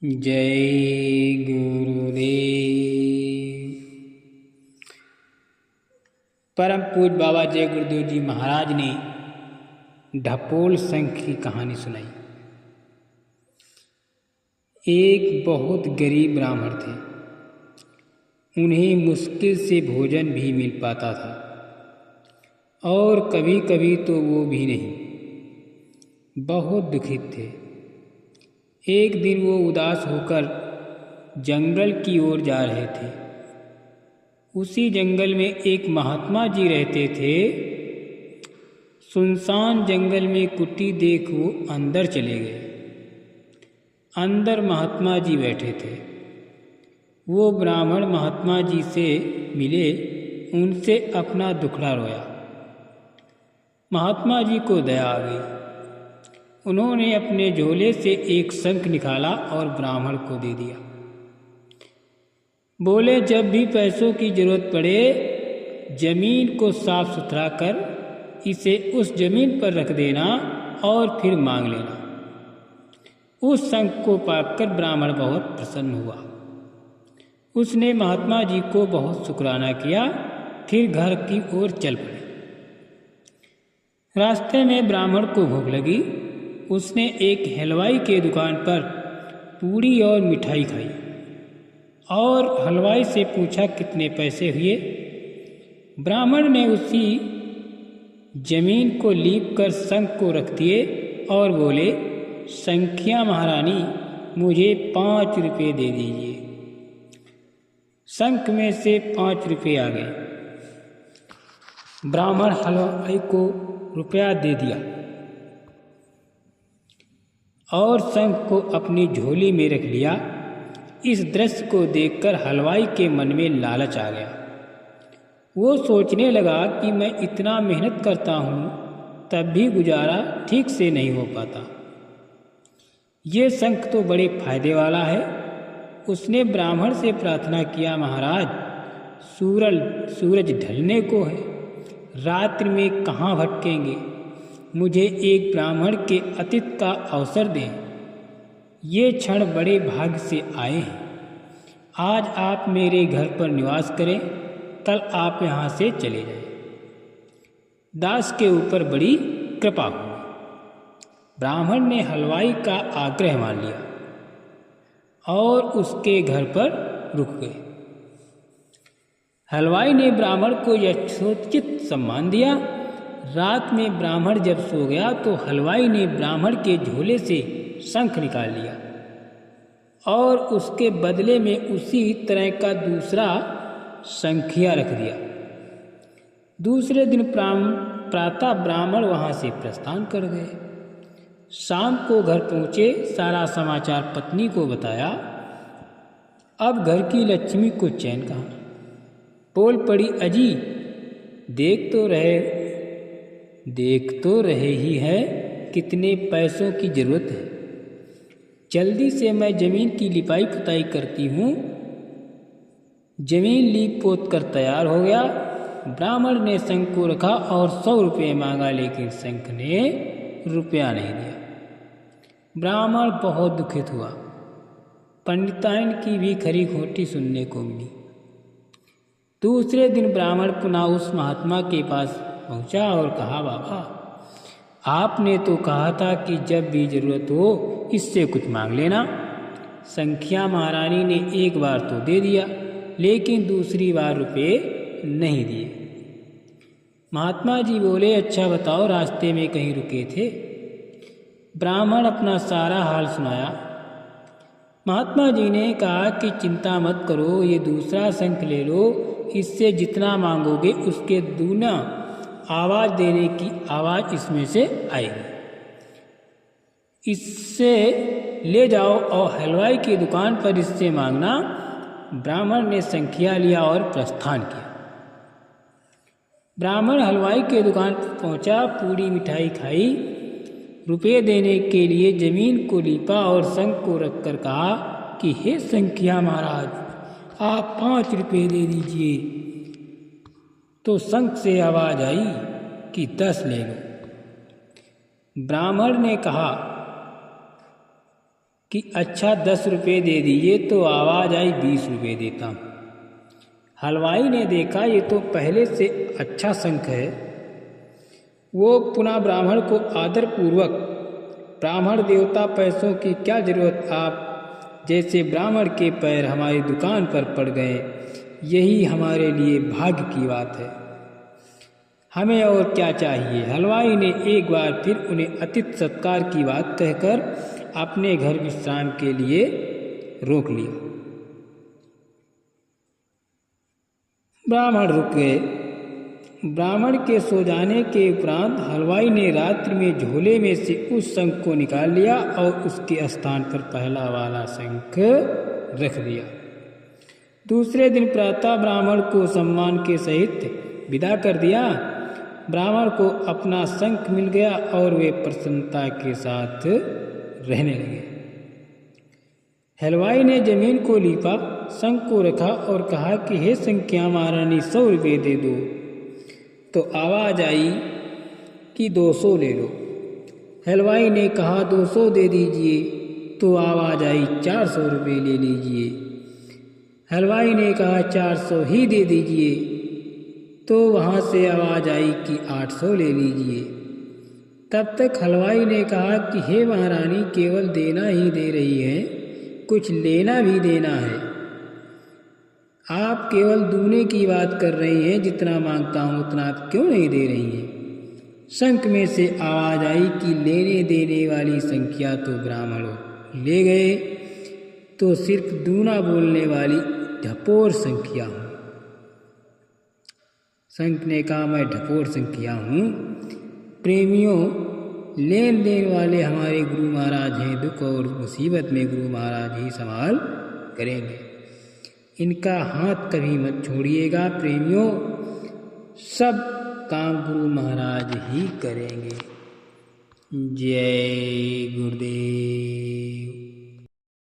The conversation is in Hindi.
जय गुरुदेव। परम पूज्य बाबा जय गुरुदेव जी महाराज ने ढपोल शंख की कहानी सुनाई। एक बहुत गरीब ब्राह्मण थे। उन्हें मुश्किल से भोजन भी मिल पाता था और कभी कभी तो वो भी नहीं। बहुत दुखित थे। एक दिन वो उदास होकर जंगल की ओर जा रहे थे। उसी जंगल में एक महात्मा जी रहते थे। सुनसान जंगल में कुटी देख वो अंदर चले गए। अंदर महात्मा जी बैठे थे। वो ब्राह्मण महात्मा जी से मिले, उनसे अपना दुखड़ा रोया। महात्मा जी को दया आ गई। उन्होंने अपने झोले से एक शंख निकाला और ब्राह्मण को दे दिया। बोले, जब भी पैसों की जरूरत पड़े, जमीन को साफ सुथरा कर इसे उस जमीन पर रख देना और फिर मांग लेना। उस शंख को पाकर ब्राह्मण बहुत प्रसन्न हुआ। उसने महात्मा जी को बहुत शुक्राना किया, फिर घर की ओर चल पड़े। रास्ते में ब्राह्मण को भूख लगी। उसने एक हलवाई के दुकान पर पूड़ी और मिठाई खाई और हलवाई से पूछा कितने पैसे हुए। ब्राह्मण ने उसी जमीन को लीप कर शंख को रख दिए और बोले, संख्या महारानी, मुझे 5 रुपये दे दीजिए। शंख में से 5 रुपये आ गए। ब्राह्मण हलवाई को रुपया दे दिया और शंख को अपनी झोली में रख लिया। इस दृश्य को देखकर हलवाई के मन में लालच आ गया। वो सोचने लगा कि मैं इतना मेहनत करता हूँ, तब भी गुजारा ठीक से नहीं हो पाता। ये शंख तो बड़े फायदे वाला है। उसने ब्राह्मण से प्रार्थना किया, महाराज, सूरज ढलने को है, रात्रि में कहाँ भटकेंगे, मुझे एक ब्राह्मण के अतिथि का अवसर दें। ये क्षण बड़े भाग्य से आए हैं। आज आप मेरे घर पर निवास करें, कल आप यहाँ से चले जाएं। दास के ऊपर बड़ी कृपा हुई। ब्राह्मण ने हलवाई का आग्रह मान लिया और उसके घर पर रुक गए। हलवाई ने ब्राह्मण को यथोचित सम्मान दिया। रात में ब्राह्मण जब सो गया तो हलवाई ने ब्राह्मण के झोले से शंख निकाल लिया और उसके बदले में उसी तरह का दूसरा शंखिया रख दिया। दूसरे दिन प्रातः ब्राह्मण वहाँ से प्रस्थान कर गए। शाम को घर पहुँचे, सारा समाचार पत्नी को बताया। अब घर की लक्ष्मी को चैन कहाँ। बोल पड़ी, अजी देख तो रहे ही है कितने पैसों की जरूरत है। जल्दी से मैं जमीन की लिपाई पुताई करती हूँ। जमीन लीप पोत कर तैयार हो गया। ब्राह्मण ने शंख को रखा और 100 रुपये मांगा, लेकिन शंख ने रुपया नहीं दिया। ब्राह्मण बहुत दुखित हुआ। पंडिताइन की भी खरी खोटी सुनने को मिली। दूसरे दिन ब्राह्मण पुनः उस महात्मा के पास पहुंचा और कहा, बाबा, आपने तो कहा था कि जब भी जरूरत हो इससे कुछ मांग लेना। संख्या महारानी ने एक बार तो दे दिया, लेकिन दूसरी बार रुपये नहीं दिए। महात्मा जी बोले, अच्छा बताओ, रास्ते में कहीं रुके थे? ब्राह्मण अपना सारा हाल सुनाया। महात्मा जी ने कहा कि चिंता मत करो, ये दूसरा शंख ले लो, इससे जितना मांगोगे उसके दूना आवाज देने की आवाज इसमें से आएगी। इससे ले जाओ और हलवाई की दुकान पर इससे मांगना। ब्राह्मण ने शंखिया लिया और प्रस्थान किया। ब्राह्मण हलवाई के दुकान पर पहुंचा, पूड़ी मिठाई खाई, रुपये देने के लिए जमीन को लीपा और शंख को रखकर कहा कि हे संख्या महाराज, आप 5 रुपये दे दीजिए। तो शंख से आवाज आई कि 10 ले लो। ब्राह्मण ने कहा, कि अच्छा 10 रुपये दे दीजिए, तो आवाज़ आई 20 रुपये देता हूँ। हलवाई ने देखा ये तो पहले से अच्छा शंख है। वो पुनः ब्राह्मण को आदरपूर्वक, ब्राह्मण देवता पैसों की क्या जरूरत, आप जैसे ब्राह्मण के पैर हमारी दुकान पर पड़ गए, यही हमारे लिए भाग्य की बात है, हमें और क्या चाहिए। हलवाई ने एक बार फिर उन्हें अतिथि सत्कार की बात कहकर अपने घर विश्राम के लिए रोक लिया। ब्राह्मण रुक गए। ब्राह्मण के सो जाने के उपरांत हलवाई ने रात्रि में झोले में से उस शंख को निकाल लिया और उसके स्थान पर पहला वाला शंख रख दिया। दूसरे दिन प्रातः ब्राह्मण को सम्मान के सहित विदा कर दिया। ब्राह्मण को अपना शंख मिल गया और वे प्रसन्नता के साथ रहने लगे। हलवाई ने जमीन को लीपा, शंख को रखा और कहा कि हे संख्या महारानी 100 रुपये दे दो। तो आवाज़ आई कि 200 ले लो। हलवाई ने कहा 200 दे दीजिए। तो आवाज़ आई 400 रुपये ले लीजिए। हलवाई ने कहा 400 ही दे दीजिए। तो वहाँ से आवाज़ आई कि 800 ले लीजिए। तब तक हलवाई ने कहा कि हे महारानी, केवल देना ही दे रही हैं, कुछ लेना भी देना है। आप केवल दूने की बात कर रही हैं, जितना मांगता हूँ उतना आप क्यों नहीं दे रही हैं। शंख में से आवाज़ आई कि लेने देने वाली संख्या तो ब्राह्मण ले गए, तो सिर्फ दूना बोलने वाली ढपोर संख्या हूँ। शंख ने कहा मैं ढपोर संख्या हूँ। प्रेमियों, लेन देन वाले हमारे गुरु महाराज हैं, दुख और मुसीबत में गुरु महाराज ही संभाल करेंगे, इनका हाथ कभी मत छोड़िएगा। प्रेमियों, सब काम गुरु महाराज ही करेंगे। जय गुरुदेव।